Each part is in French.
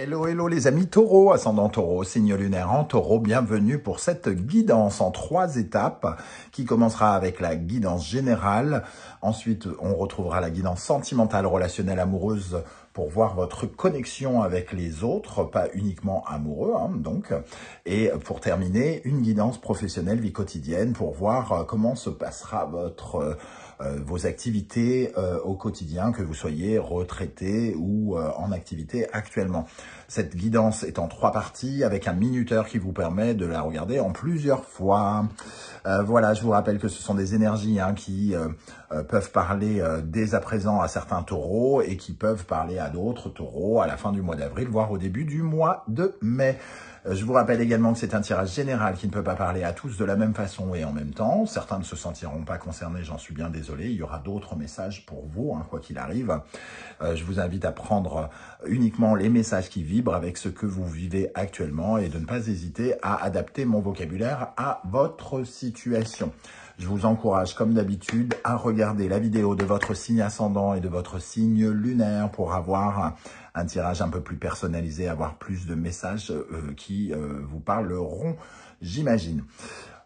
Hello, hello les amis taureaux, ascendant taureau, signe lunaire en taureau, bienvenue pour cette guidance en 3 étapes qui commencera avec la guidance générale. Ensuite, on retrouvera la guidance sentimentale, relationnelle, amoureuse pour voir votre connexion avec les autres, pas uniquement amoureux, donc. Et pour terminer, une guidance professionnelle, vie quotidienne pour voir comment se passera vos activités au quotidien, que vous soyez retraité ou en activité actuellement. Cette guidance est en 3 parties avec un minuteur qui vous permet de la regarder en plusieurs fois. Voilà, je vous rappelle que ce sont des énergies qui peuvent parler dès à présent à certains taureaux et qui peuvent parler à d'autres taureaux à la fin du mois d'avril, voire au début du mois de mai. Je vous rappelle également que c'est un tirage général qui ne peut pas parler à tous de la même façon et en même temps. Certains ne se sentiront pas concernés, j'en suis bien désolé. Il y aura d'autres messages pour vous, quoi qu'il arrive. Je vous invite à prendre uniquement les messages qui vibrent avec ce que vous vivez actuellement et de ne pas hésiter à adapter mon vocabulaire à votre situation. Je vous encourage, comme d'habitude, à regarder la vidéo de votre signe ascendant et de votre signe lunaire pour avoir un tirage un peu plus personnalisé, avoir plus de messages qui vous parleront, j'imagine.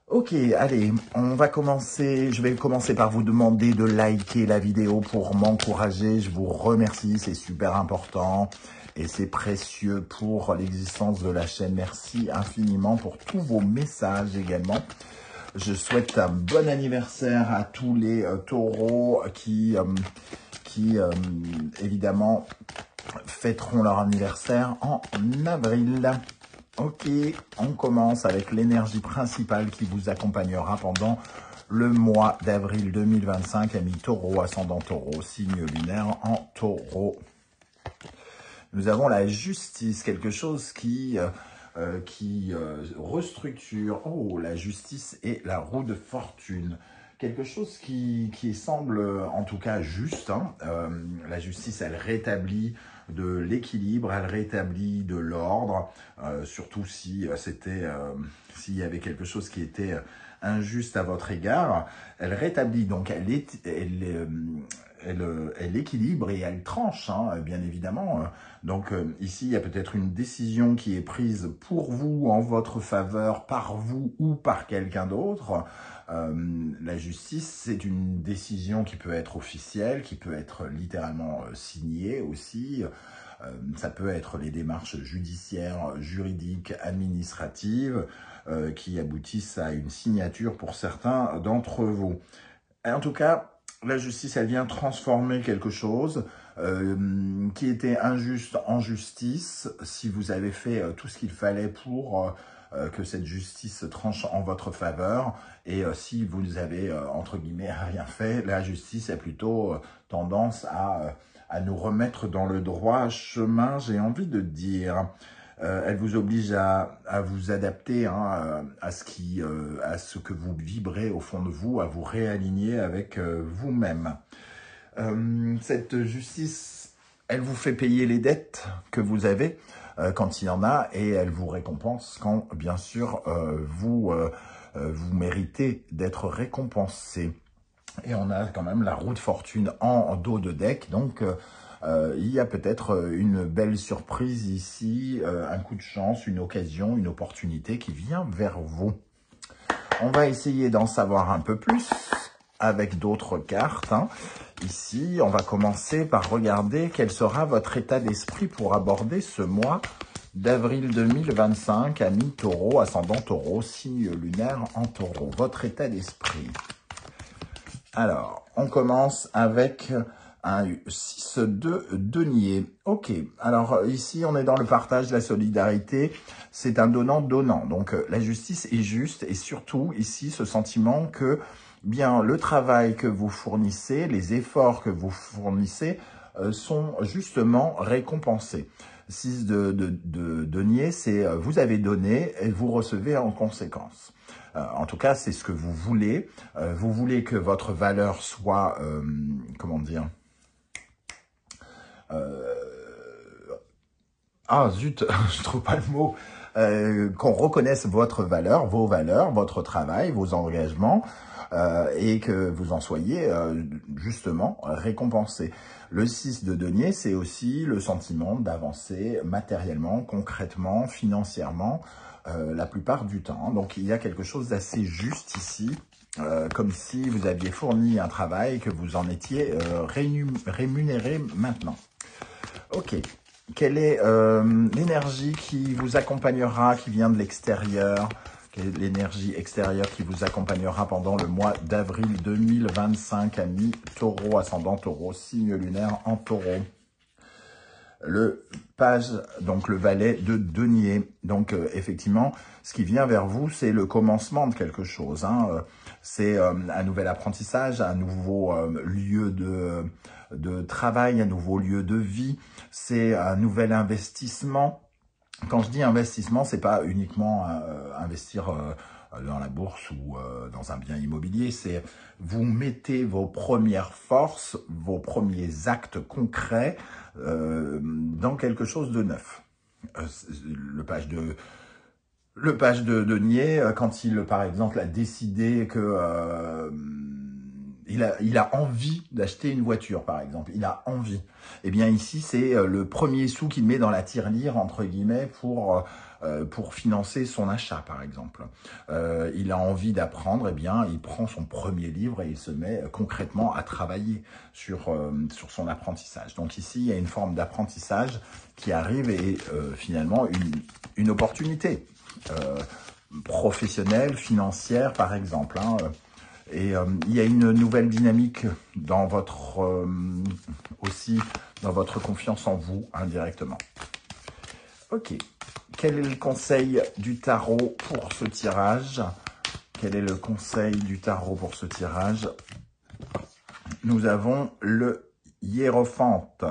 Ok, allez, on va commencer. Je vais commencer par vous demander de liker la vidéo pour m'encourager. Je vous remercie, c'est super important et c'est précieux pour l'existence de la chaîne. Merci infiniment pour tous vos messages également. Je souhaite un bon anniversaire à tous les taureaux qui évidemment, fêteront leur anniversaire en avril. Ok, on commence avec l'énergie principale qui vous accompagnera pendant le mois d'avril 2025, amis taureau, ascendant taureau, signe lunaire en taureau. Nous avons la justice, quelque chose qui restructure. Oh, la justice et la roue de fortune. Quelque chose qui semble en tout cas juste. La justice, elle rétablit de l'équilibre, elle rétablit de l'ordre, surtout si s'il y avait quelque chose qui était injuste à votre égard. Elle rétablit, donc elle équilibre et elle tranche, bien évidemment. Donc ici, il y a peut-être une décision qui est prise pour vous, en votre faveur, par vous ou par quelqu'un d'autre. La justice, c'est une décision qui peut être officielle, qui peut être littéralement signée aussi. Ça peut être les démarches judiciaires, juridiques, administratives, qui aboutissent à une signature pour certains d'entre vous. En tout cas, la justice, elle vient transformer quelque chose qui était injuste en justice. Si vous avez fait tout ce qu'il fallait pour que cette justice se tranche en votre faveur, et si vous avez, entre guillemets, rien fait, la justice a plutôt tendance à nous remettre dans le droit chemin, j'ai envie de dire. Elle vous oblige à vous adapter à ce que vous vibrez au fond de vous, à vous réaligner avec vous-même. Cette justice, elle vous fait payer les dettes que vous avez quand il y en a, et elle vous récompense quand, bien sûr, vous méritez d'être récompensé. Et on a quand même la roue de fortune en dos de deck, donc il y a peut-être une belle surprise ici, un coup de chance, une occasion, une opportunité qui vient vers vous. On va essayer d'en savoir un peu plus avec d'autres cartes. Ici, on va commencer par regarder quel sera votre état d'esprit pour aborder ce mois d'avril 2025, amis taureau, ascendant taureau, signe lunaire en taureau. Votre état d'esprit. Alors, on commence avec un 6 de denier. Ok, alors ici, on est dans le partage, la solidarité. C'est un donnant-donnant. Donc, la justice est juste et surtout, ici, ce sentiment que bien le travail que vous fournissez, les efforts que vous fournissez sont justement récompensés. 6 de denier, c'est vous avez donné et vous recevez en conséquence. En tout cas, c'est ce que vous voulez. Vous voulez que votre valeur soit, comment dire, ah zut, je trouve pas le mot, qu'on reconnaisse votre valeur, vos valeurs, votre travail, vos engagements. et que vous en soyez justement récompensé. Le 6 de denier, c'est aussi le sentiment d'avancer matériellement, concrètement, financièrement, la plupart du temps. Donc, il y a quelque chose d'assez juste ici, comme si vous aviez fourni un travail et que vous en étiez rémunéré maintenant. Ok. Quelle est l'énergie qui vous accompagnera, qui vient de l'extérieur? Quelle est l'énergie extérieure qui vous accompagnera pendant le mois d'avril 2025, amis Taureau, ascendant Taureau, signe lunaire en Taureau? Le page, donc le valet de denier. Donc effectivement, ce qui vient vers vous, c'est le commencement de quelque chose. Hein. C'est un nouvel apprentissage, un nouveau lieu de travail, un nouveau lieu de vie. C'est un nouvel investissement. Quand je dis investissement, c'est pas uniquement investir dans la bourse ou dans un bien immobilier, c'est vous mettez vos premières forces, vos premiers actes concrets dans quelque chose de neuf. Le page de denier, quand il, par exemple, a décidé que il a envie d'acheter une voiture, par exemple. Il a envie. Eh bien, ici, c'est le premier sou qu'il met dans la tirelire, entre guillemets, pour financer son achat, par exemple. Il a envie d'apprendre, eh bien, il prend son premier livre et il se met concrètement à travailler sur son apprentissage. Donc ici, il y a une forme d'apprentissage qui arrive et finalement une opportunité professionnelle, financière, par exemple, hein, et il y a une nouvelle dynamique dans votre aussi dans votre confiance en vous indirectement. Ok. Quel est le conseil du tarot pour ce tirage? Quel est le conseil du tarot pour ce tirage? Nous avons le hiérophante.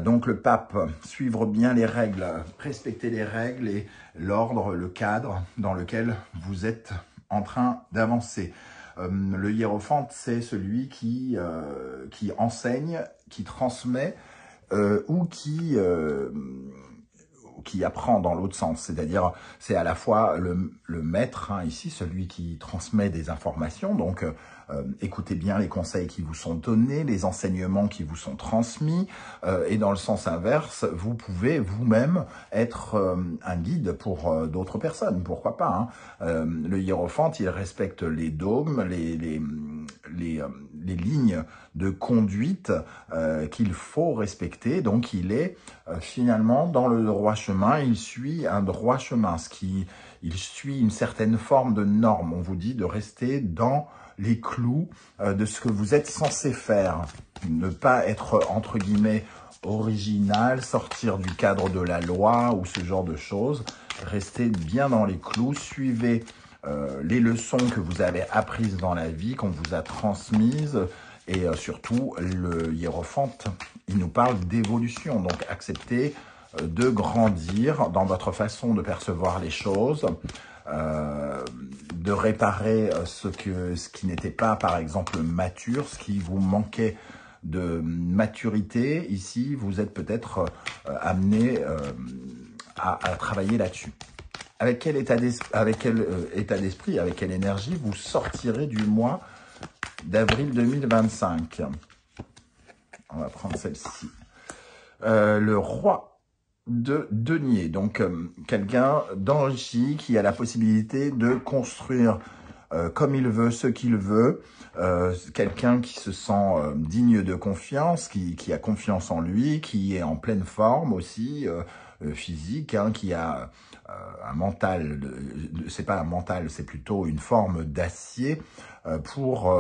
Donc le pape, suivre bien les règles, respecter les règles et l'ordre, le cadre dans lequel vous êtes en train d'avancer. Le hiérophante, c'est celui qui enseigne, qui transmet ou qui apprend dans l'autre sens. C'est-à-dire, c'est à la fois le maître, hein, ici, celui qui transmet des informations. Donc, écoutez bien les conseils qui vous sont donnés, les enseignements qui vous sont transmis. Et dans le sens inverse, vous pouvez vous-même être un guide pour d'autres personnes. Pourquoi pas, hein. Le hiérophante, il respecte les dogmes, les lignes de conduite qu'il faut respecter. Donc, il est finalement dans le droit chemin. Il suit un droit chemin, il suit une certaine forme de norme. On vous dit de rester dans les clous de ce que vous êtes censé faire. Ne pas être, entre guillemets, original, sortir du cadre de la loi ou ce genre de choses. Restez bien dans les clous, suivez les leçons que vous avez apprises dans la vie, qu'on vous a transmises. Et surtout, le hiérophante, il nous parle d'évolution. Donc, acceptez de grandir dans votre façon de percevoir les choses, de réparer ce qui n'était pas, par exemple, mature, ce qui vous manquait de maturité. Ici, vous êtes peut-être amené à travailler là-dessus. Avec quel état d'esprit, avec quelle énergie vous sortirez du mois d'avril 2025? On va prendre celle-ci. Le roi de denier, donc quelqu'un d'enrichi qui a la possibilité de construire comme il veut, ce qu'il veut, quelqu'un qui se sent digne de confiance, qui a confiance en lui, qui est en pleine forme aussi, physique, hein, qui a un mental, c'est pas un mental, c'est plutôt une forme d'acier pour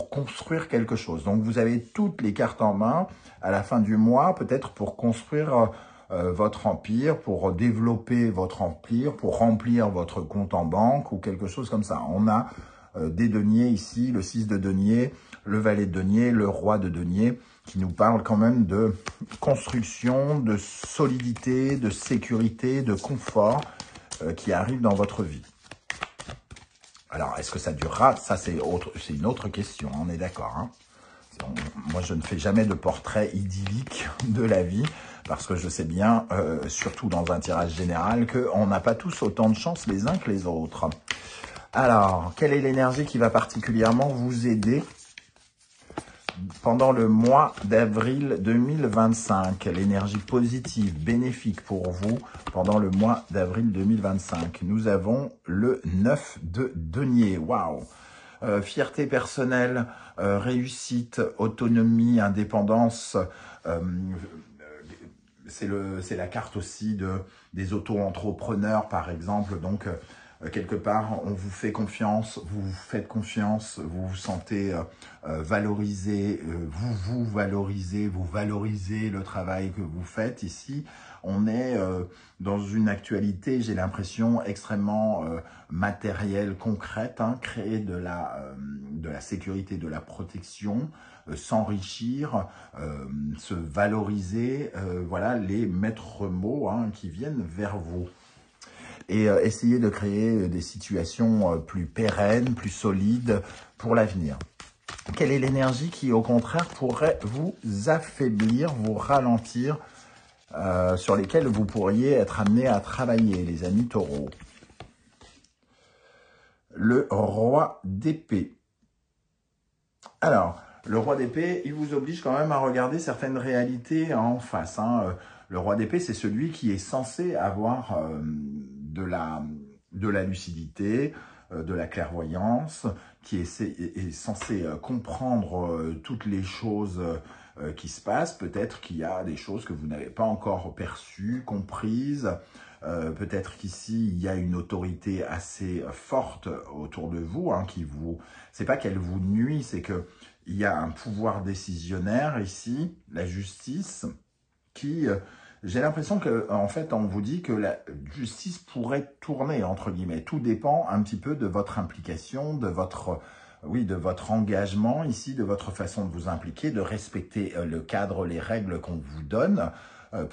construire quelque chose. Donc vous avez toutes les cartes en main à la fin du mois, peut-être pour construire votre empire, pour développer votre empire, pour remplir votre compte en banque ou quelque chose comme ça. On a des deniers ici, le 6 de denier, le valet de denier, le roi de denier, qui nous parle quand même de construction, de solidité, de sécurité, de confort qui arrive dans votre vie. Alors, est-ce que ça durera? Ça, c'est une autre question, on est d'accord, hein. Moi, je ne fais jamais de portrait idyllique de la vie parce que je sais bien, surtout dans un tirage général, qu'on n'a pas tous autant de chance les uns que les autres. Alors, quelle est l'énergie qui va particulièrement vous aider pendant le mois d'avril 2025? L'énergie positive, bénéfique pour vous pendant le mois d'avril 2025. Nous avons le 9 de denier. Waouh! Fierté personnelle, réussite, autonomie, indépendance. C'est la carte aussi des auto-entrepreneurs, par exemple. Donc, quelque part, on vous fait confiance, vous vous faites confiance, vous vous sentez valorisé, vous valorisez, vous valorisez le travail que vous faites ici. On est dans une actualité, j'ai l'impression, extrêmement matérielle, concrète, hein, créer de la sécurité, de la protection, s'enrichir, se valoriser, voilà les maîtres mots hein, qui viennent vers vous. Et essayer de créer des situations plus pérennes, plus solides pour l'avenir. Quelle est l'énergie qui, au contraire, pourrait vous affaiblir, vous ralentir, sur lesquelles vous pourriez être amené à travailler, les amis taureaux? Le roi d'épée. Alors, le roi d'épée, il vous oblige quand même à regarder certaines réalités en face. Hein. Le roi d'épée, c'est celui qui est censé avoir de la lucidité, de la clairvoyance, qui est censé comprendre toutes les choses qui se passent. Peut-être qu'il y a des choses que vous n'avez pas encore perçues, comprises. Peut-être qu'ici, il y a une autorité assez forte autour de vous, hein, qui vous... C'est pas qu'elle vous nuit, c'est que il y a un pouvoir décisionnaire ici, la justice, qui... J'ai l'impression que, en fait, on vous dit que la justice pourrait tourner, entre guillemets. Tout dépend un petit peu de votre implication, de votre engagement ici, de votre façon de vous impliquer, de respecter le cadre, les règles qu'on vous donne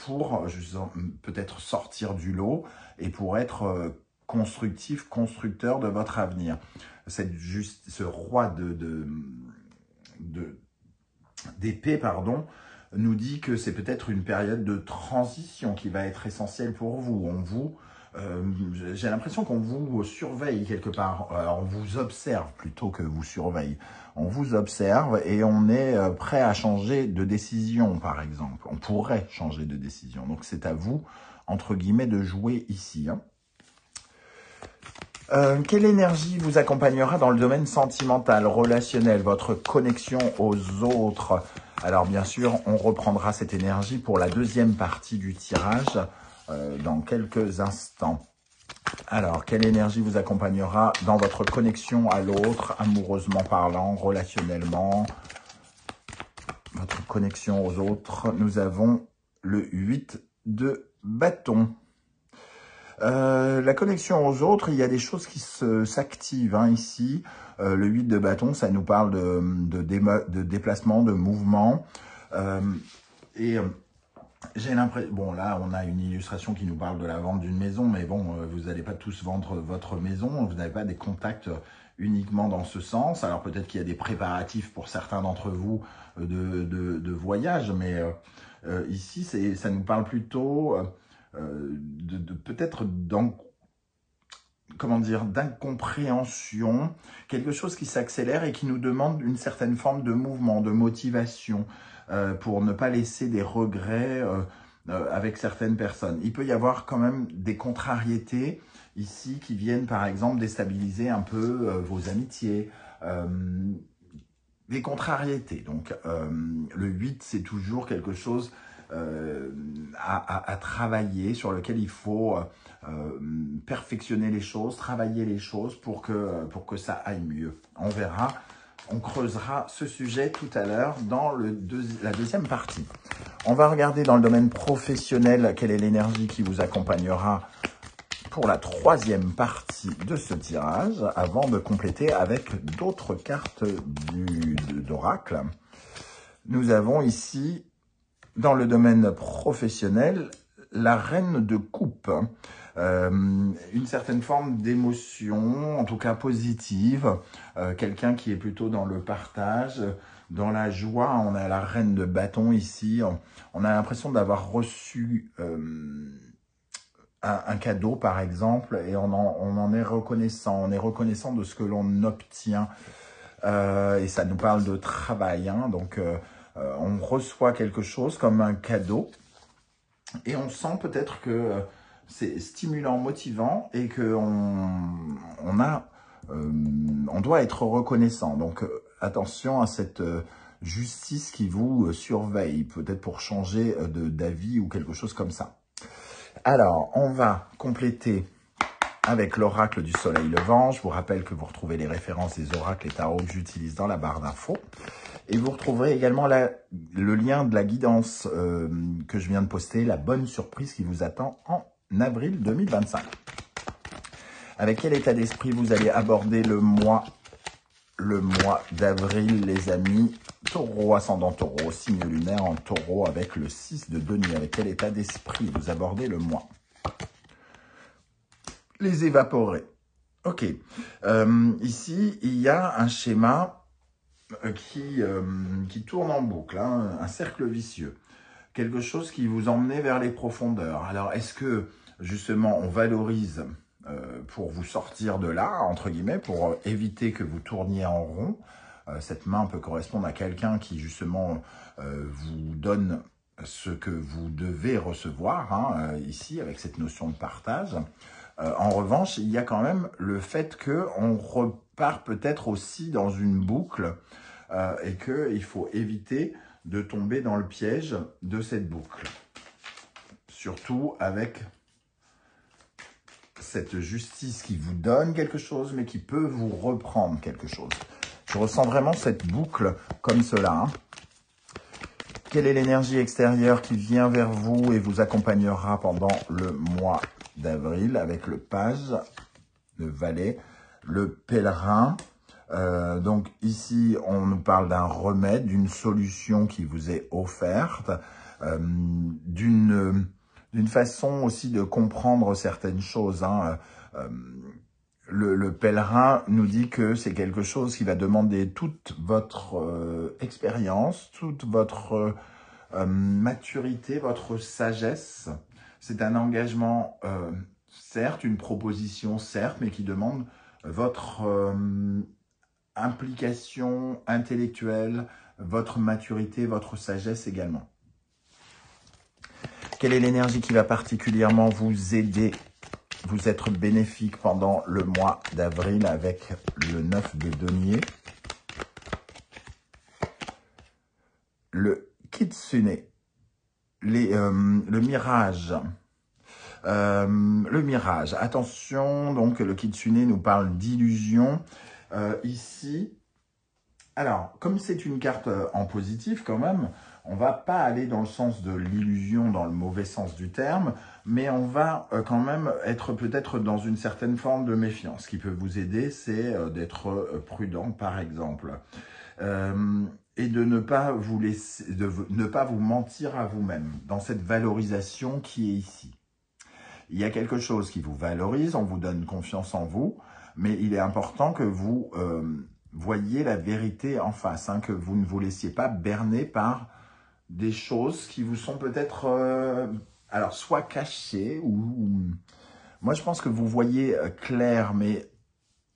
pour peut-être sortir du lot et pour être constructif, constructeur de votre avenir. Ce roi d'épée, pardon, nous dit que c'est peut-être une période de transition qui va être essentielle pour vous. J'ai l'impression qu'on vous surveille quelque part. Alors, on vous observe plutôt que vous surveille. On vous observe et on est prêt à changer de décision, par exemple. On pourrait changer de décision. Donc, c'est à vous, entre guillemets, de jouer ici. Hein. Quelle énergie vous accompagnera dans le domaine sentimental, relationnel, votre connexion aux autres? Alors bien sûr, on reprendra cette énergie pour la deuxième partie du tirage dans quelques instants. Alors, quelle énergie vous accompagnera dans votre connexion à l'autre, amoureusement parlant, relationnellement, votre connexion aux autres? Nous avons le 8 de bâton. La connexion aux autres, il y a des choses qui s'activent hein, ici. Le 8 de bâton, ça nous parle de déplacement, de mouvement. J'ai l'impression... Bon, là, on a une illustration qui nous parle de la vente d'une maison, mais bon, vous n'allez pas tous vendre votre maison. Vous n'avez pas des contacts uniquement dans ce sens. Alors, peut-être qu'il y a des préparatifs pour certains d'entre vous de voyage, mais ici, ça nous parle plutôt... peut-être d'incompréhension, quelque chose qui s'accélère et qui nous demande une certaine forme de mouvement, de motivation, pour ne pas laisser des regrets avec certaines personnes. Il peut y avoir quand même des contrariétés ici qui viennent par exemple déstabiliser un peu vos amitiés, des contrariétés. Donc le 8, c'est toujours quelque chose à travailler, sur lequel il faut perfectionner les choses, travailler les choses pour que ça aille mieux. On verra, on creusera ce sujet tout à l'heure dans la deuxième partie. On va regarder dans le domaine professionnel quelle est l'énergie qui vous accompagnera pour la troisième partie de ce tirage, avant de compléter avec d'autres cartes d'oracle. Nous avons ici, dans le domaine professionnel, la reine de coupe. Une certaine forme d'émotion, en tout cas positive. Quelqu'un qui est plutôt dans le partage, dans la joie. On a la reine de bâton ici. On a l'impression d'avoir reçu un cadeau, par exemple, et on en est reconnaissant. On est reconnaissant de ce que l'on obtient. Et ça nous parle de travail. Hein, donc, on reçoit quelque chose comme un cadeau. Et on sent peut-être que c'est stimulant, motivant et on doit être reconnaissant. Donc, attention à cette justice qui vous surveille, peut-être pour changer d'avis ou quelque chose comme ça. Alors, on va compléter avec l'oracle du soleil levant. Je vous rappelle que vous retrouvez les références des oracles et tarots que j'utilise dans la barre d'infos. Et vous retrouverez également le lien de la guidance que je viens de poster, la bonne surprise qui vous attend en avril 2025. Avec quel état d'esprit vous allez aborder le mois d'avril, les amis? Taureau, ascendant taureau, signe lunaire en taureau avec le 6 de denier. Avec quel état d'esprit vous abordez le mois? Les évaporer. Ok. Ici, il y a un schéma qui tourne en boucle, hein, un cercle vicieux. Quelque chose qui vous emmenait vers les profondeurs. Alors, est-ce que, justement, on valorise pour vous sortir de là, entre guillemets, pour éviter que vous tourniez en rond? Cette main peut correspondre à quelqu'un qui, justement, vous donne ce que vous devez recevoir, hein, ici, avec cette notion de partage. En revanche, il y a quand même le fait qu'on repart peut-être aussi dans une boucle et qu'il faut éviter de tomber dans le piège de cette boucle. Surtout avec cette justice qui vous donne quelque chose, mais qui peut vous reprendre quelque chose. Je ressens vraiment cette boucle comme cela. Hein. Quelle est l'énergie extérieure qui vient vers vous et vous accompagnera pendant le mois d'avril avec le page, le valet, le pèlerin. Donc ici, on nous parle d'un remède, d'une solution qui vous est offerte, d'une façon aussi de comprendre certaines choses. Hein. Le pèlerin nous dit que c'est quelque chose qui va demander toute votre expérience, toute votre maturité, votre sagesse. C'est un engagement, certes, une proposition, certes, mais qui demande votre implication intellectuelle, votre maturité, votre sagesse également. Quelle est l'énergie qui va particulièrement vous aider, vous être bénéfique pendant le mois d'avril avec le 9 de denier? Le kitsune, le mirage. Le mirage, attention, donc le kitsune nous parle d'illusion. Ici, alors, comme c'est une carte en positif quand même, on va pas aller dans le sens de l'illusion, dans le mauvais sens du terme, mais on va quand même être peut-être dans une certaine forme de méfiance. Ce qui peut vous aider, c'est d'être prudent, par exemple. Et de ne pas vous laisser, de ne pas vous mentir à vous-même dans cette valorisation qui est ici. Il y a quelque chose qui vous valorise, on vous donne confiance en vous, mais il est important que vous voyez la vérité en face, hein, que vous ne vous laissiez pas berner par des choses qui vous sont peut-être, alors soit cachées ou... Moi, je pense que vous voyez clair, mais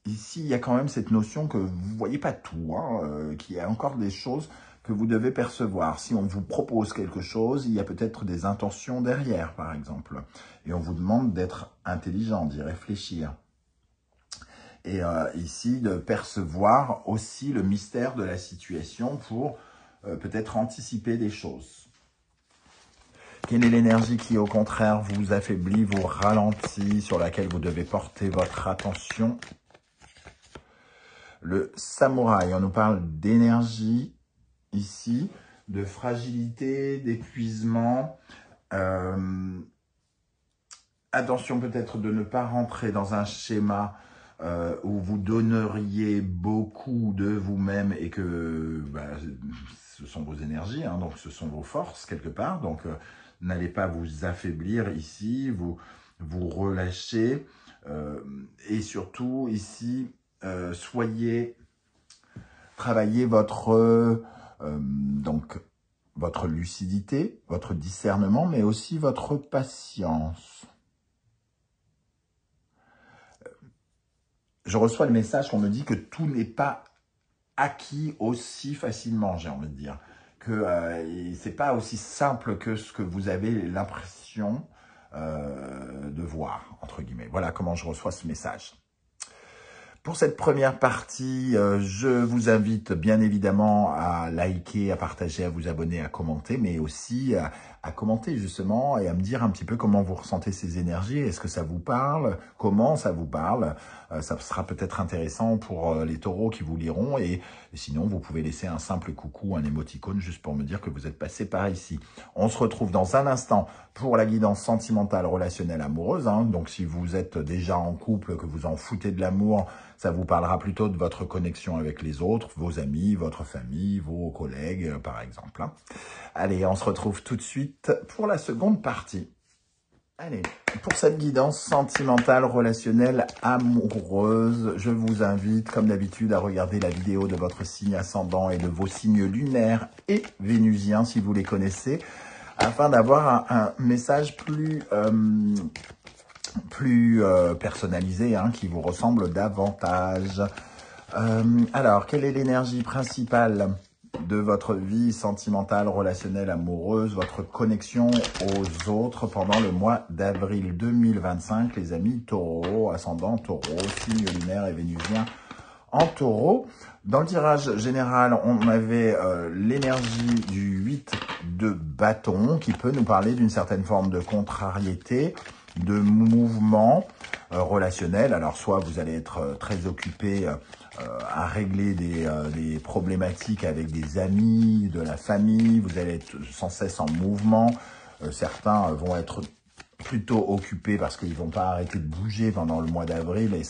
ici, il y a quand même cette notion que vous ne voyez pas tout, hein, qu'il y a encore des choses que vous devez percevoir. Si on vous propose quelque chose, il y a peut-être des intentions derrière, par exemple. Et on vous demande d'être intelligent, d'y réfléchir. Et ici, de percevoir aussi le mystère de la situation pour peut-être anticiper des choses. Quelle est l'énergie qui, au contraire, vous affaiblit, vous ralentit, sur laquelle vous devez porter votre attention? Le samouraï, on nous parle d'énergie ici, de fragilité, d'épuisement. Attention peut-être de ne pas rentrer dans un schéma où vous donneriez beaucoup de vous-même et que ce sont vos énergies, hein, donc ce sont vos forces quelque part. Donc n'allez pas vous affaiblir ici, vous relâcher. Et surtout ici, travaillez votre lucidité, votre discernement, mais aussi votre patience. je reçois le message qu'on me dit que tout n'est pas acquis aussi facilement, j'ai envie de dire. Que c'est pas aussi simple que ce que vous avez l'impression de voir, entre guillemets. Voilà comment je reçois ce message. Pour cette première partie, je vous invite bien évidemment à liker, à partager, à vous abonner, à commenter, mais aussi à commenter justement et à me dire un petit peu comment vous ressentez ces énergies. Est-ce que ça vous parle? Comment ça vous parle? Ça sera peut-être intéressant pour les taureaux qui vous liront et sinon vous pouvez laisser un simple coucou, un émoticône juste pour me dire que vous êtes passé par ici. On se retrouve dans un instant pour la guidance sentimentale, relationnelle, amoureuse. Donc si vous êtes déjà en couple, que vous en foutez de l'amour, ça vous parlera plutôt de votre connexion avec les autres, vos amis, votre famille, vos collègues, par exemple. Allez, on se retrouve tout de suite pour la seconde partie. Allez, pour cette guidance sentimentale, relationnelle, amoureuse, je vous invite, comme d'habitude, à regarder la vidéo de votre signe ascendant et de vos signes lunaires et vénusiens, si vous les connaissez, afin d'avoir un message plus personnalisé, qui vous ressemble davantage. Alors, quelle est l'énergie principale de votre vie sentimentale, relationnelle, amoureuse, votre connexion aux autres pendant le mois d'avril 2025, les amis taureaux, ascendant taureau, signe lunaire et vénusien en taureau? Dans le tirage général, on avait l'énergie du 8 de bâton qui peut nous parler d'une certaine forme de contrariété, de mouvement relationnel. Alors, soit vous allez être très occupé à régler des problématiques avec des amis, de la famille, vous allez être sans cesse en mouvement. Certains vont être plutôt occupés parce qu'ils vont pas arrêter de bouger pendant le mois d'avril et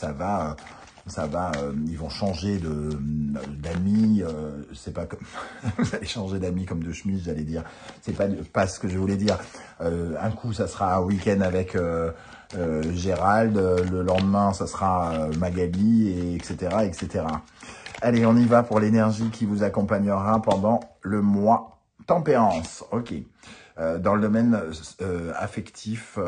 ils vont changer d'amis, c'est pas comme, vous allez changer d'amis comme de chemise, j'allais dire, c'est pas ce que je voulais dire. Un coup, ça sera un week-end avec Gérald, le lendemain, ça sera Magali, et etc., etc. Allez, on y va pour l'énergie qui vous accompagnera pendant le mois Tempérance. Ok. Dans le domaine affectif,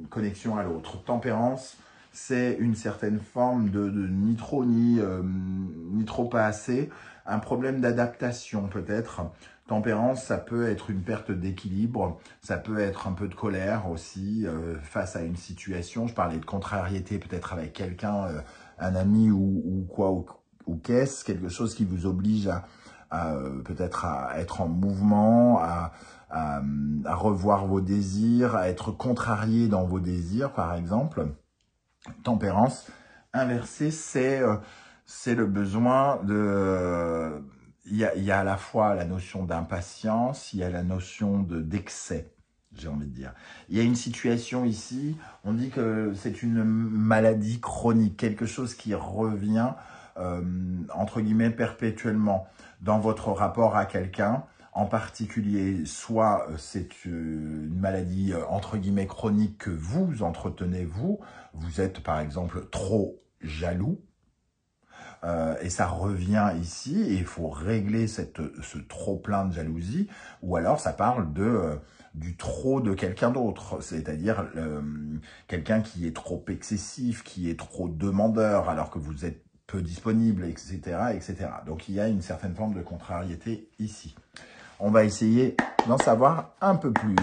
connexion à l'autre. Tempérance, c'est une certaine forme de ni trop ni trop pas assez, un problème d'adaptation peut-être. Tempérance, ça peut être une perte d'équilibre, ça peut être un peu de colère aussi face à une situation. Je parlais de contrariété peut-être avec quelqu'un, un ami ou quoi, ou qu'est-ce, quelque chose qui vous oblige à peut-être à être en mouvement, à revoir vos désirs, à être contrarié dans vos désirs par exemple. Tempérance inversée, c'est le besoin de... Il y a à la fois la notion d'impatience, il y a la notion d'excès, j'ai envie de dire. Il y a une situation ici, on dit que c'est une maladie chronique, quelque chose qui revient, entre guillemets, perpétuellement dans votre rapport à quelqu'un. En particulier, soit c'est une maladie entre guillemets chronique que vous entretenez vous êtes par exemple trop jaloux, et ça revient ici, et il faut régler ce trop plein de jalousie, ou alors ça parle du trop de quelqu'un d'autre, c'est-à-dire quelqu'un qui est trop excessif, qui est trop demandeur, alors que vous êtes peu disponible, etc., etc. Donc il y a une certaine forme de contrariété ici. On va essayer d'en savoir un peu plus.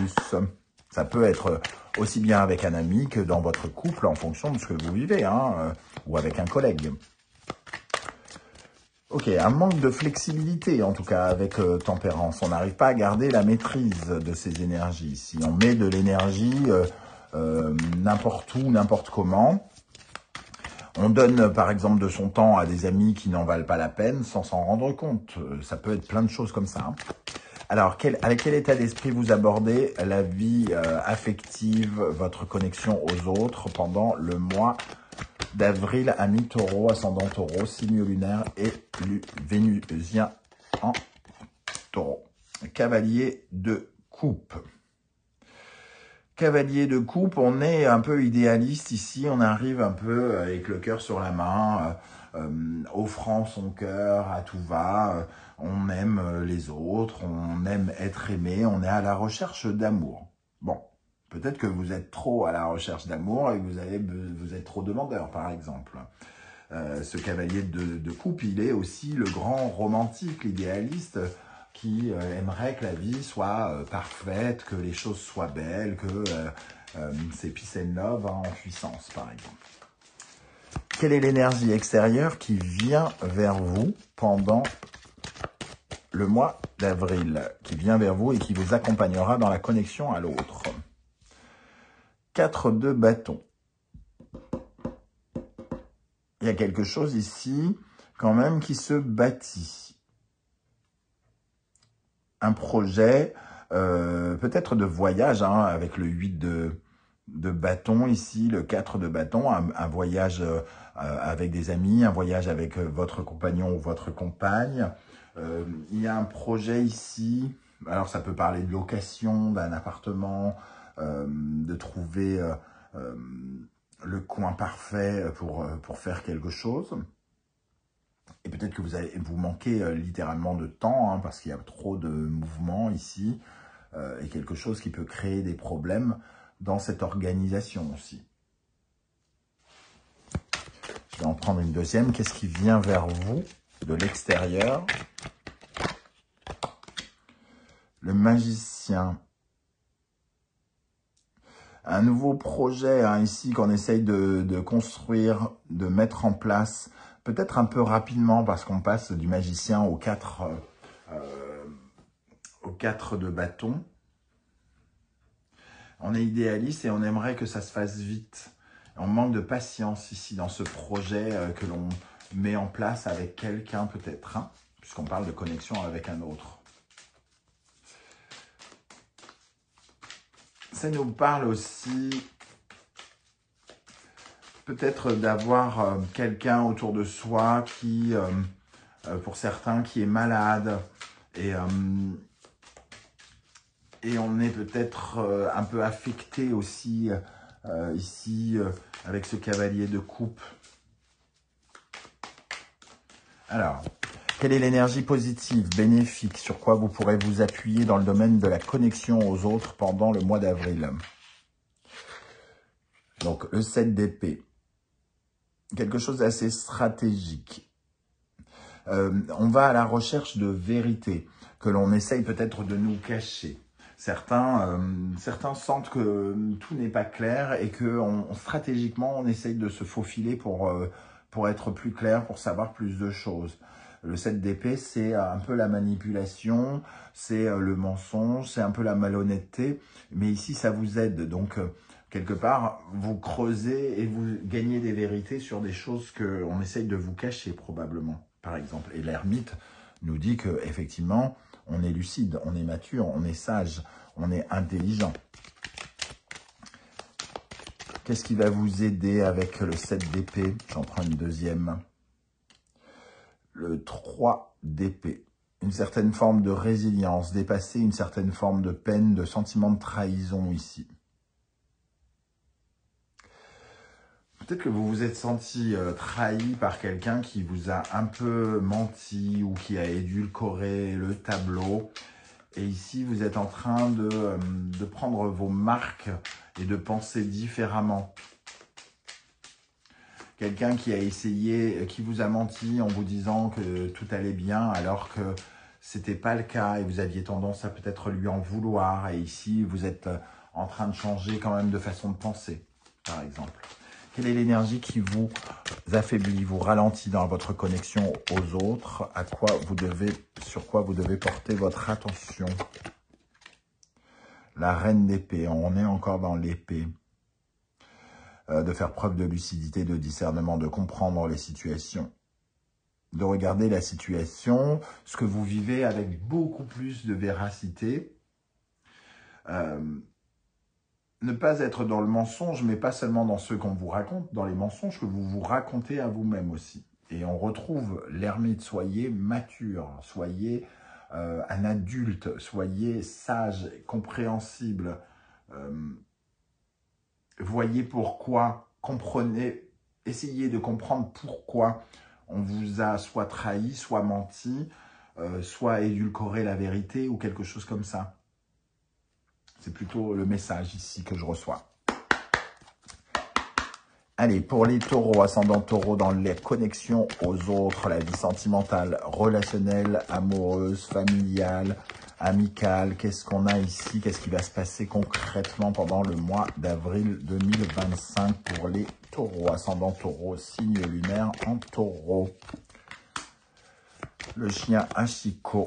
Ça peut être aussi bien avec un ami que dans votre couple, en fonction de ce que vous vivez, ou avec un collègue. Ok, un manque de flexibilité, en tout cas, avec tempérance. On n'arrive pas à garder la maîtrise de ces énergies. Si on met de l'énergie n'importe où, n'importe comment, on donne, par exemple, de son temps à des amis qui n'en valent pas la peine sans s'en rendre compte. Ça peut être plein de choses comme ça. Alors, avec quel état d'esprit vous abordez la vie affective, votre connexion aux autres pendant le mois d'avril, ami taureau, ascendant taureau, signe lunaire et vénusien en taureau. Cavalier de coupe. Cavalier de coupe, on est un peu idéaliste ici, on arrive un peu avec le cœur sur la main, offrant son cœur à tout va, on aime les autres, on aime être aimé, on est à la recherche d'amour. Bon, peut-être que vous êtes trop à la recherche d'amour et que vous êtes trop demandeur, par exemple. Ce cavalier de coupe, il est aussi le grand romantique, l'idéaliste, qui aimerait que la vie soit parfaite, que les choses soient belles, que c'est peace and love en puissance, par exemple. Quelle est l'énergie extérieure qui vient vers vous pendant le mois d'avril, qui vient vers vous et qui vous accompagnera dans la connexion à l'autre? 4 de bâton. Il y a quelque chose ici, quand même, qui se bâtit. Un projet, peut-être de voyage, hein, avec le 8 de bâton ici, le 4 de bâton, un voyage avec des amis, un voyage avec votre compagnon ou votre compagne. Il y a un projet ici, alors ça peut parler de location, d'un appartement, de trouver le coin parfait pour faire quelque chose. Et peut-être que vous manquez littéralement de temps, hein, parce qu'il y a trop de mouvements ici, et quelque chose qui peut créer des problèmes dans cette organisation aussi. Je vais en prendre une deuxième. Qu'est-ce qui vient vers vous de l'extérieur? Le magicien. Un nouveau projet, hein, ici qu'on essaye de construire, de mettre en place, peut-être un peu rapidement parce qu'on passe du magicien au 4 de bâton. On est idéaliste et on aimerait que ça se fasse vite. On manque de patience ici dans ce projet que l'on met en place avec quelqu'un peut-être, hein, puisqu'on parle de connexion avec un autre. Ça nous parle aussi peut-être d'avoir quelqu'un autour de soi qui, pour certains, qui est malade. Et on est peut-être un peu affecté aussi ici avec ce cavalier de coupe. Alors, quelle est l'énergie positive, bénéfique, sur quoi vous pourrez vous appuyer dans le domaine de la connexion aux autres pendant le mois d'avril? Donc, le 7 d'épée. Quelque chose d'assez stratégique. On va à la recherche de vérité, que l'on essaye peut-être de nous cacher. Certains sentent que tout n'est pas clair et que stratégiquement, on essaye de se faufiler pour être plus clair, pour savoir plus de choses. Le 7 d'épée, c'est un peu la manipulation, c'est le mensonge, c'est un peu la malhonnêteté. Mais ici, ça vous aide. Donc, quelque part, vous creusez et vous gagnez des vérités sur des choses qu'on essaye de vous cacher probablement, par exemple. Et l'ermite nous dit que effectivement, on est lucide, on est mature, on est sage, on est intelligent. Qu'est-ce qui va vous aider avec le 7 d'épée? J'en prends une deuxième. Le 3 d'épée. Une certaine forme de résilience, dépasser une certaine forme de peine, de sentiment de trahison ici. Peut-être que vous vous êtes senti trahi par quelqu'un qui vous a un peu menti ou qui a édulcoré le tableau. Et ici, vous êtes en train de prendre vos marques et de penser différemment. Quelqu'un qui a essayé, qui vous a menti en vous disant que tout allait bien alors que c'était pas le cas et vous aviez tendance à peut-être lui en vouloir. Et ici, vous êtes en train de changer quand même de façon de penser, par exemple. Quelle est l'énergie qui vous affaiblit, vous ralentit dans votre connexion aux autres? Sur quoi vous devez porter votre attention? La reine d'épée, on est encore dans l'épée. De faire preuve de lucidité, de discernement, de comprendre les situations. De regarder la situation, ce que vous vivez avec beaucoup plus de véracité. Ne pas être dans le mensonge, mais pas seulement dans ceux qu'on vous raconte, dans les mensonges que vous vous racontez à vous-même aussi. Et on retrouve l'ermite, soyez mature, soyez un adulte, soyez sage, compréhensible, voyez pourquoi, comprenez, essayez de comprendre pourquoi on vous a soit trahi, soit menti, soit édulcoré la vérité ou quelque chose comme ça. C'est plutôt le message ici que je reçois. Allez, pour les taureaux, ascendant taureau, dans les connexions aux autres, la vie sentimentale, relationnelle, amoureuse, familiale, amicale, qu'est-ce qu'on a ici? Qu'est-ce qui va se passer concrètement pendant le mois d'avril 2025 pour les taureaux, ascendant taureau, signe lunaire en taureau? Le chien Ashiko,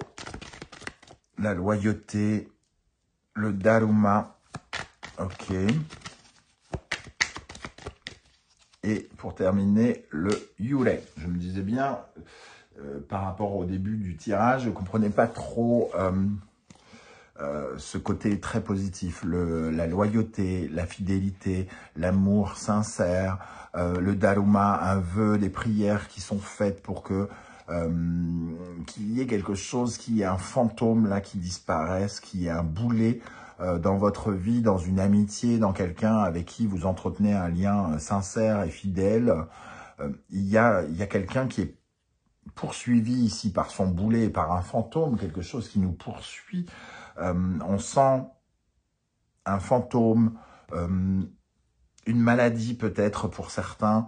la loyauté, le Dharma, ok. Et pour terminer, le Yurei. Je me disais bien, par rapport au début du tirage, je ne comprenais pas trop ce côté très positif. La loyauté, la fidélité, l'amour sincère, le Dharma, un vœu, des prières qui sont faites pour que qu'il y ait quelque chose, qu'il y ait un fantôme là qui disparaisse, qu'il y ait un boulet dans votre vie, dans une amitié, dans quelqu'un avec qui vous entretenez un lien sincère et fidèle. Il y a quelqu'un qui est poursuivi ici par son boulet, par un fantôme, quelque chose qui nous poursuit. On sent un fantôme, une maladie peut-être pour certains,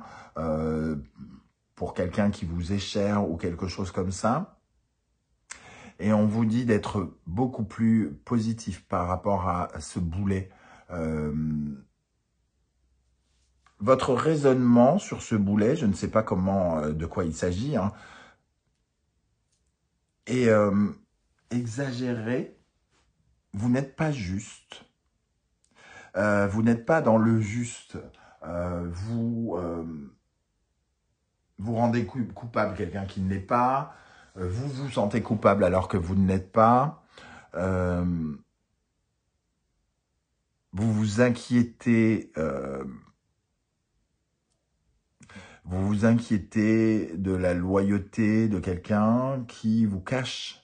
pour quelqu'un qui vous est cher ou quelque chose comme ça. Et on vous dit d'être beaucoup plus positif par rapport à ce boulet. Votre raisonnement sur ce boulet, je ne sais pas comment, de quoi il s'agit, hein, est exagéré. Vous n'êtes pas juste. Vous n'êtes pas dans le juste. Vous rendez coupable quelqu'un qui ne l'est pas. Vous vous sentez coupable alors que vous ne l'êtes pas. Vous vous inquiétez. Vous vous inquiétez de la loyauté de quelqu'un qui vous cache.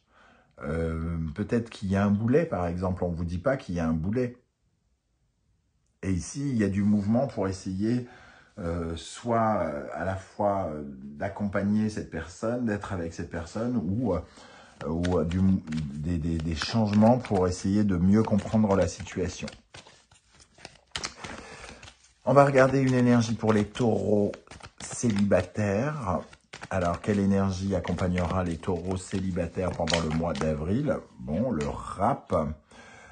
Peut-être qu'il y a un boulet, par exemple. On ne vous dit pas qu'il y a un boulet. Et ici, il y a du mouvement pour essayer soit à la fois d'accompagner cette personne, d'être avec cette personne, ou des changements pour essayer de mieux comprendre la situation. On va regarder une énergie pour les taureaux célibataires. Alors, quelle énergie accompagnera les taureaux célibataires pendant le mois d'avril? Bon, le rap.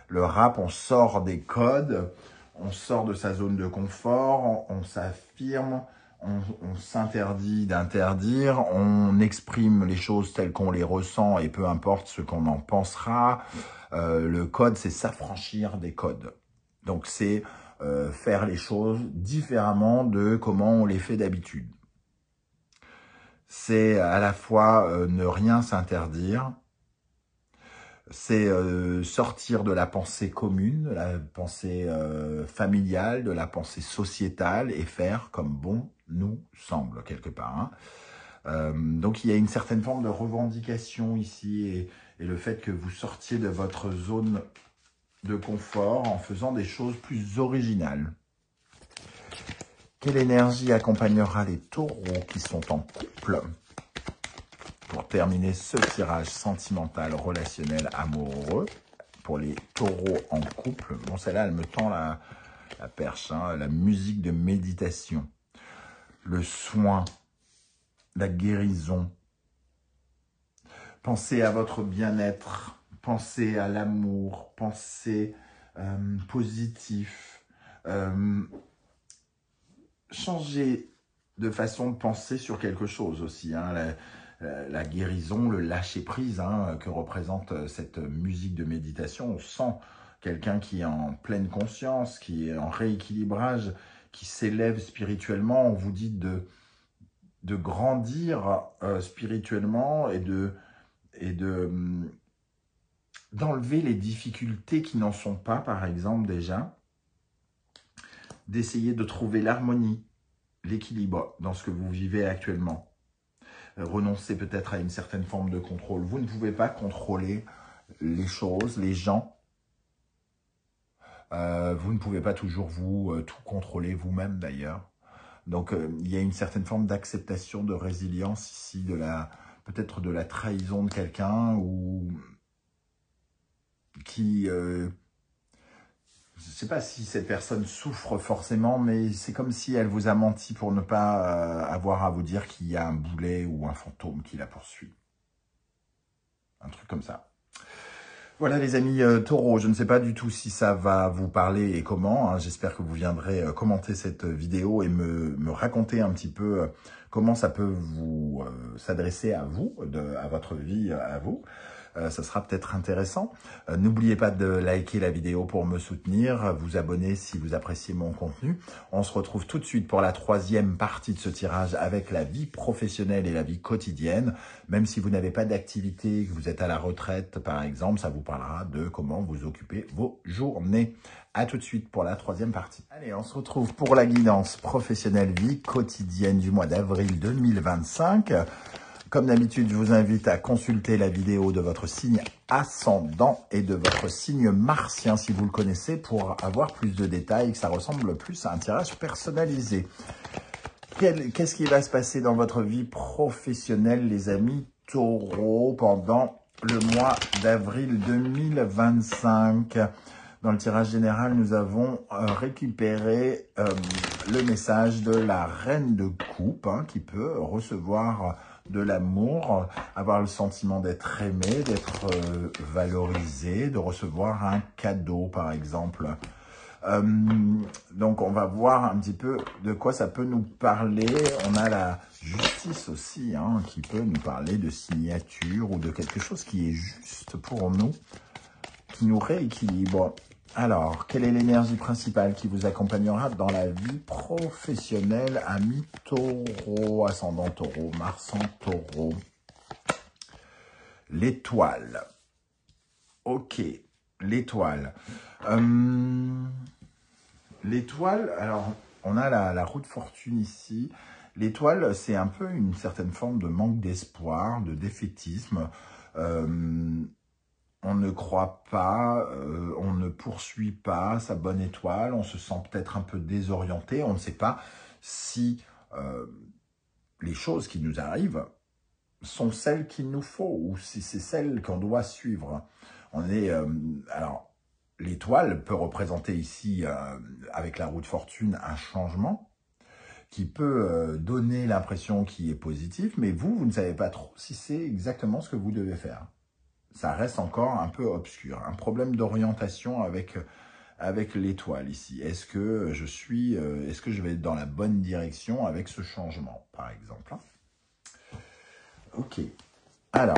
Le rap, on sort des codes, on sort de sa zone de confort, on s'affirme, on s'interdit d'interdire, on exprime les choses telles qu'on les ressent et peu importe ce qu'on en pensera. Le code, c'est s'affranchir des codes. Donc, c'est faire les choses différemment de comment on les fait d'habitude. C'est à la fois ne rien s'interdire, c'est sortir de la pensée commune, de la pensée familiale, de la pensée sociétale et faire comme bon nous semble quelque part. Hein. Donc il y a une certaine forme de revendication ici et le fait que vous sortiez de votre zone de confort en faisant des choses plus originales. Quelle énergie accompagnera les taureaux qui sont en couple pour terminer ce tirage sentimental, relationnel, amoureux pour les taureaux en couple? Bon, celle-là, elle me tend la perche, hein, la musique de méditation, le soin, la guérison. Pensez à votre bien-être, pensez à l'amour, pensez positif. Changez de façon de penser sur quelque chose aussi. Hein, la guérison, le lâcher-prise hein, que représente cette musique de méditation. On sent quelqu'un qui est en pleine conscience, qui est en rééquilibrage, qui s'élève spirituellement. On vous dit de grandir spirituellement et d'enlever les difficultés qui n'en sont pas, par exemple, déjà. D'essayer de trouver l'harmonie, l'équilibre dans ce que vous vivez actuellement. Renoncer peut-être à une certaine forme de contrôle. Vous ne pouvez pas contrôler les choses, les gens. Vous ne pouvez pas toujours tout contrôler vous-même d'ailleurs. Donc il y a une certaine forme d'acceptation, de résilience ici, peut-être de la trahison de quelqu'un ou qui je ne sais pas si cette personne souffre forcément, mais c'est comme si elle vous a menti pour ne pas avoir à vous dire qu'il y a un boulet ou un fantôme qui la poursuit. Un truc comme ça. Voilà les amis taureaux, je ne sais pas du tout si ça va vous parler et comment. Hein. J'espère que vous viendrez commenter cette vidéo et me raconter un petit peu comment ça peut vous s'adresser à vous, à votre vie, à vous. Ça sera peut-être intéressant. N'oubliez pas de liker la vidéo pour me soutenir, vous abonner si vous appréciez mon contenu. On se retrouve tout de suite pour la 3e partie de ce tirage avec la vie professionnelle et la vie quotidienne. Même si vous n'avez pas d'activité, que vous êtes à la retraite par exemple, ça vous parlera de comment vous occuper vos journées. À tout de suite pour la 3e partie. Allez, on se retrouve pour la guidance professionnelle vie quotidienne du mois d'avril 2025. Comme d'habitude, je vous invite à consulter la vidéo de votre signe ascendant et de votre signe martien si vous le connaissez pour avoir plus de détails, que ça ressemble plus à un tirage personnalisé. Qu'est-ce qui va se passer dans votre vie professionnelle, les amis taureaux, pendant le mois d'avril 2025 ? Dans le tirage général, nous avons récupéré le message de la reine de coupe qui peut recevoir de l'amour, avoir le sentiment d'être aimé, d'être valorisé, de recevoir un cadeau par exemple. Donc on va voir un petit peu de quoi ça peut nous parler. On a la justice aussi qui peut nous parler de signature ou de quelque chose qui est juste pour nous, qui nous rééquilibre. Alors, quelle est l'énergie principale qui vous accompagnera dans la vie professionnelle, amis taureau, ascendant taureau, Mars en taureau? L'étoile. Ok, l'étoile. L'étoile, alors, on a la roue de fortune ici. L'étoile, c'est un peu une certaine forme de manque d'espoir, de défaitisme. On ne croit pas, on ne poursuit pas sa bonne étoile, on se sent peut-être un peu désorienté, on ne sait pas si les choses qui nous arrivent sont celles qu'il nous faut ou si c'est celles qu'on doit suivre. On est, alors, l'étoile peut représenter ici, avec la roue de fortune, un changement qui peut donner l'impression qu'il est positif, mais vous ne savez pas trop si c'est exactement ce que vous devez faire. Ça reste encore un peu obscur. Un problème d'orientation avec l'étoile ici. Est-ce que je vais dans la bonne direction avec ce changement, par exemple? Ok. Alors,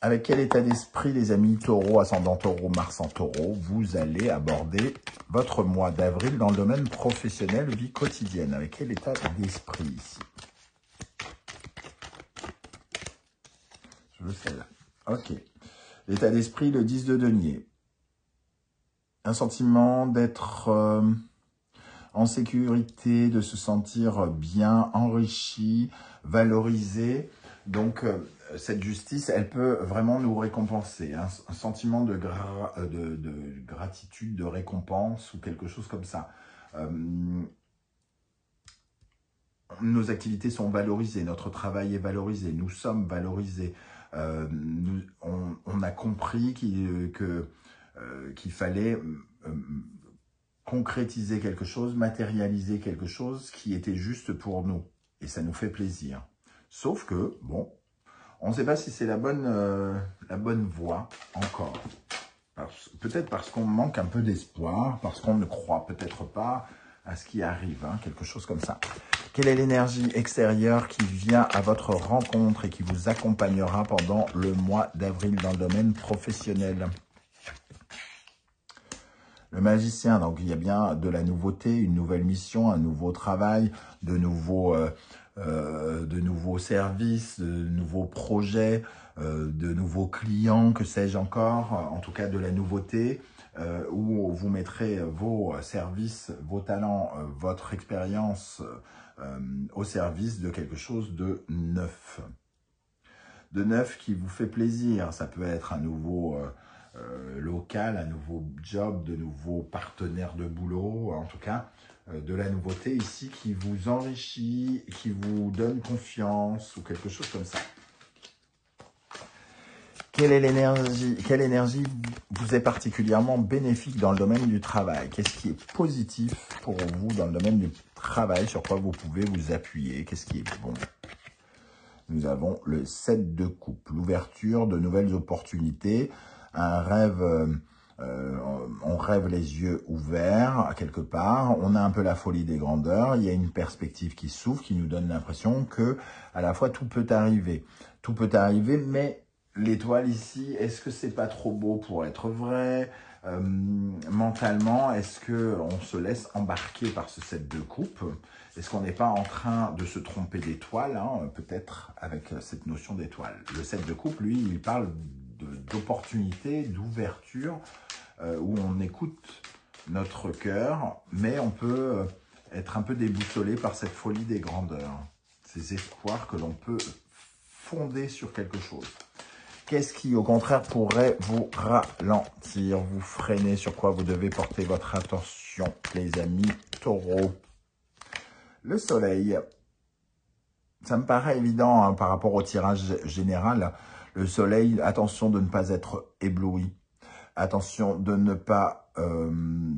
avec quel état d'esprit, les amis taureaux, ascendant taureau, Mars en taureau, vous allez aborder votre mois d'avril dans le domaine professionnel, vie quotidienne? Avec quel état d'esprit ici? Je veux celle-là. Ok. L'état d'esprit, le 10 de denier. Un sentiment d'être en sécurité, de se sentir bien, enrichi, valorisé. Donc, cette justice, elle peut vraiment nous récompenser. Un sentiment de gratitude, de récompense ou quelque chose comme ça. Nos activités sont valorisées, notre travail est valorisé, nous sommes valorisés. On a compris qu'il fallait concrétiser quelque chose, matérialiser quelque chose qui était juste pour nous. Et ça nous fait plaisir. Sauf que, bon, on ne sait pas si c'est la bonne voie encore. Peut-être parce qu'on manque un peu d'espoir, parce qu'on ne croit peut-être pas à ce qui arrive, quelque chose comme ça. Quelle est l'énergie extérieure qui vient à votre rencontre et qui vous accompagnera pendant le mois d'avril dans le domaine professionnel? Le magicien, donc il y a bien de la nouveauté, une nouvelle mission, un nouveau travail, de nouveaux services, de nouveaux projets, de nouveaux clients, que sais-je encore, en tout cas de la nouveauté, où vous mettrez vos services, vos talents, votre expérience au service de quelque chose de neuf. De neuf qui vous fait plaisir. Ça peut être un nouveau local, un nouveau job, de nouveaux partenaires de boulot, en tout cas de la nouveauté ici qui vous enrichit, qui vous donne confiance ou quelque chose comme ça. Quelle énergie vous est particulièrement bénéfique dans le domaine du travail? Qu'est-ce qui est positif pour vous dans le domaine du travail? Sur quoi vous pouvez vous appuyer? Qu'est-ce qui est bon? Nous avons le 7 de coupe, l'ouverture de nouvelles opportunités, un rêve, on rêve les yeux ouverts quelque part, on a un peu la folie des grandeurs, il y a une perspective qui s'ouvre, qui nous donne l'impression que à la fois tout peut arriver. Tout peut arriver, mais l'étoile ici, est-ce que c'est pas trop beau pour être vrai? Mentalement, est-ce qu'on se laisse embarquer par ce 7 de coupe? Est-ce qu'on n'est pas en train de se tromper d'étoile, hein, peut-être avec cette notion d'étoile? Le 7 de coupe, lui, il parle d'opportunité, d'ouverture, où on écoute notre cœur, mais on peut être un peu déboussolé par cette folie des grandeurs, ces espoirs que l'on peut fonder sur quelque chose. Qu'est-ce qui, au contraire, pourrait vous ralentir, vous freiner, sur quoi vous devez porter votre attention, les amis taureaux? Le soleil, ça me paraît évident hein, par rapport au tirage général. Le soleil, attention de ne pas être ébloui. Attention de ne pas,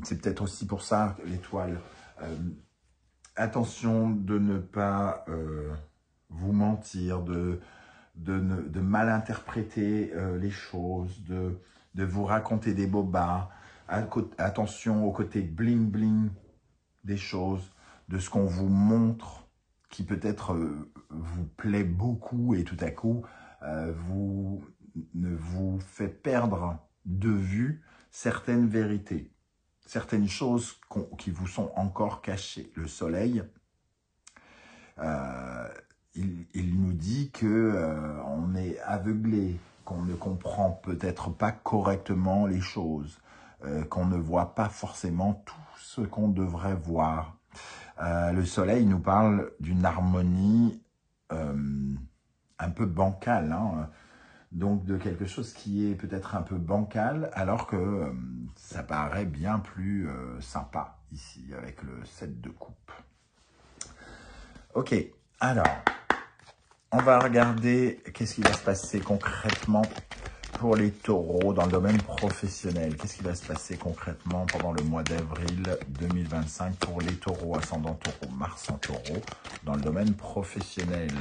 c'est peut-être aussi pour ça l'étoile, attention de ne pas vous mentir, de mal interpréter les choses, de vous raconter des bobards. Attention au côté bling-bling des choses, de ce qu'on vous montre, qui peut-être vous plaît beaucoup et tout à coup vous fait perdre de vue certaines vérités, certaines choses qui vous sont encore cachées. Le soleil, il nous dit que on est aveuglé, qu'on ne comprend peut-être pas correctement les choses, qu'on ne voit pas forcément tout ce qu'on devrait voir. Le soleil nous parle d'une harmonie un peu bancale, hein, donc de quelque chose qui est peut-être un peu bancal, alors que ça paraît bien plus sympa ici, avec le 7 de coupe. Ok, alors, on va regarder qu'est-ce qui va se passer concrètement pour les taureaux dans le domaine professionnel. Qu'est-ce qui va se passer concrètement pendant le mois d'avril 2025 pour les taureaux, ascendant taureau, Mars en taureau, dans le domaine professionnel?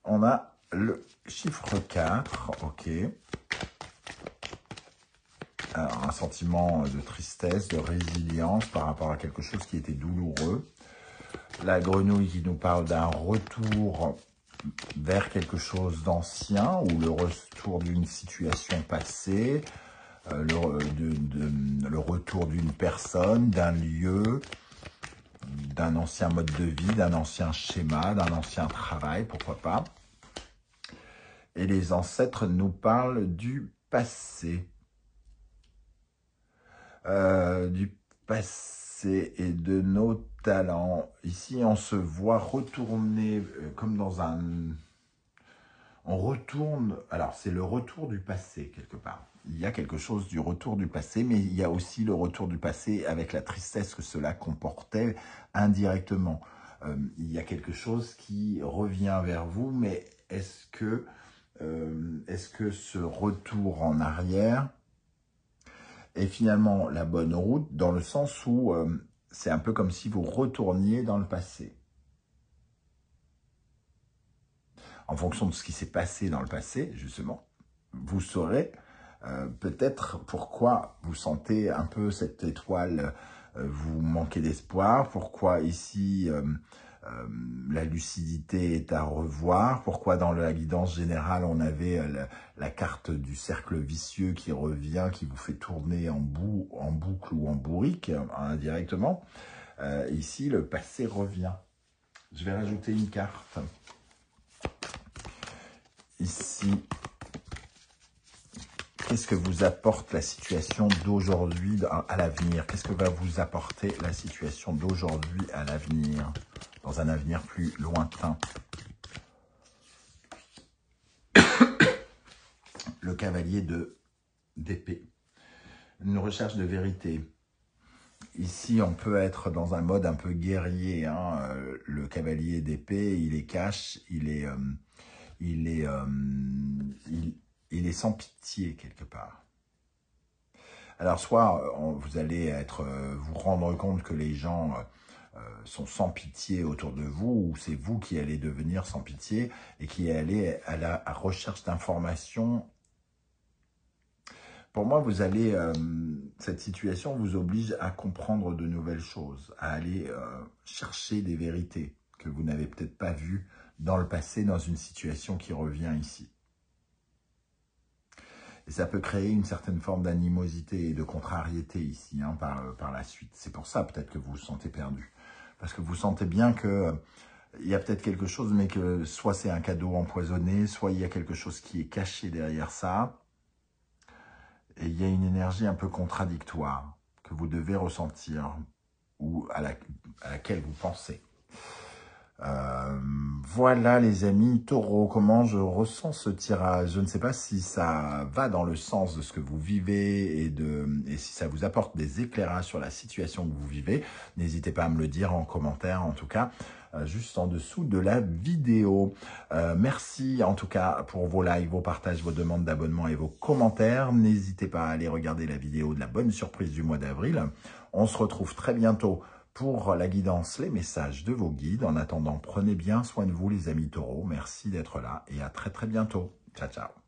On a le chiffre 4, ok. Alors, un sentiment de tristesse, de résilience par rapport à quelque chose qui était douloureux. La grenouille qui nous parle d'un retour vers quelque chose d'ancien ou le retour d'une situation passée, le retour d'une personne, d'un lieu, d'un ancien mode de vie, d'un ancien schéma, d'un ancien travail, pourquoi pas. Et les ancêtres nous parlent du passé. Du passé et de nos talents. Ici, on se voit retourner comme dans un... On retourne... Alors, c'est le retour du passé, quelque part. Il y a quelque chose du retour du passé, mais il y a aussi le retour du passé avec la tristesse que cela comportait indirectement. Il y a quelque chose qui revient vers vous, mais est-ce que ce retour en arrière est finalement la bonne route, dans le sens où c'est un peu comme si vous retourniez dans le passé. En fonction de ce qui s'est passé dans le passé, justement, vous saurez peut-être pourquoi vous sentez un peu cette étoile, vous manquez d'espoir, pourquoi ici la lucidité est à revoir, pourquoi dans la guidance générale on avait la carte du cercle vicieux qui revient, qui vous fait tourner en boucle ou en bourrique indirectement. Ici le passé revient. Je vais rajouter une carte. Ici, qu'est-ce que vous apporte la situation d'aujourd'hui à l'avenir? Qu'est-ce que va vous apporter la situation d'aujourd'hui à l'avenir, dans un avenir plus lointain? Le cavalier d'épée. Une recherche de vérité. Ici, on peut être dans un mode un peu guerrier. Hein. Le cavalier d'épée, il est cash, il est, il est sans pitié quelque part. Alors, soit vous allez vous rendre compte que les gens sont sans pitié autour de vous, ou c'est vous qui allez devenir sans pitié et qui allez à la recherche d'informations. Pour moi, cette situation vous oblige à comprendre de nouvelles choses, à aller chercher des vérités que vous n'avez peut-être pas vues dans le passé, dans une situation qui revient ici. Et ça peut créer une certaine forme d'animosité et de contrariété ici, hein, par la suite. C'est pour ça peut-être que vous vous sentez perdu. Parce que vous sentez bien que il y a peut-être quelque chose, mais que soit c'est un cadeau empoisonné, soit il y a quelque chose qui est caché derrière ça. Et il y a une énergie un peu contradictoire que vous devez ressentir ou à laquelle vous pensez. Voilà les amis, Taureau, comment je ressens ce tirage. Je ne sais pas si ça va dans le sens de ce que vous vivez et si ça vous apporte des éclairages sur la situation que vous vivez. N'hésitez pas à me le dire en commentaire, en tout cas, juste en dessous de la vidéo. Merci en tout cas pour vos likes, vos partages, vos demandes d'abonnement et vos commentaires. N'hésitez pas à aller regarder la vidéo de la bonne surprise du mois d'avril. On se retrouve très bientôt pour la guidance, les messages de vos guides. En attendant, prenez bien soin de vous les amis taureaux. Merci d'être là et à très très bientôt. Ciao, ciao.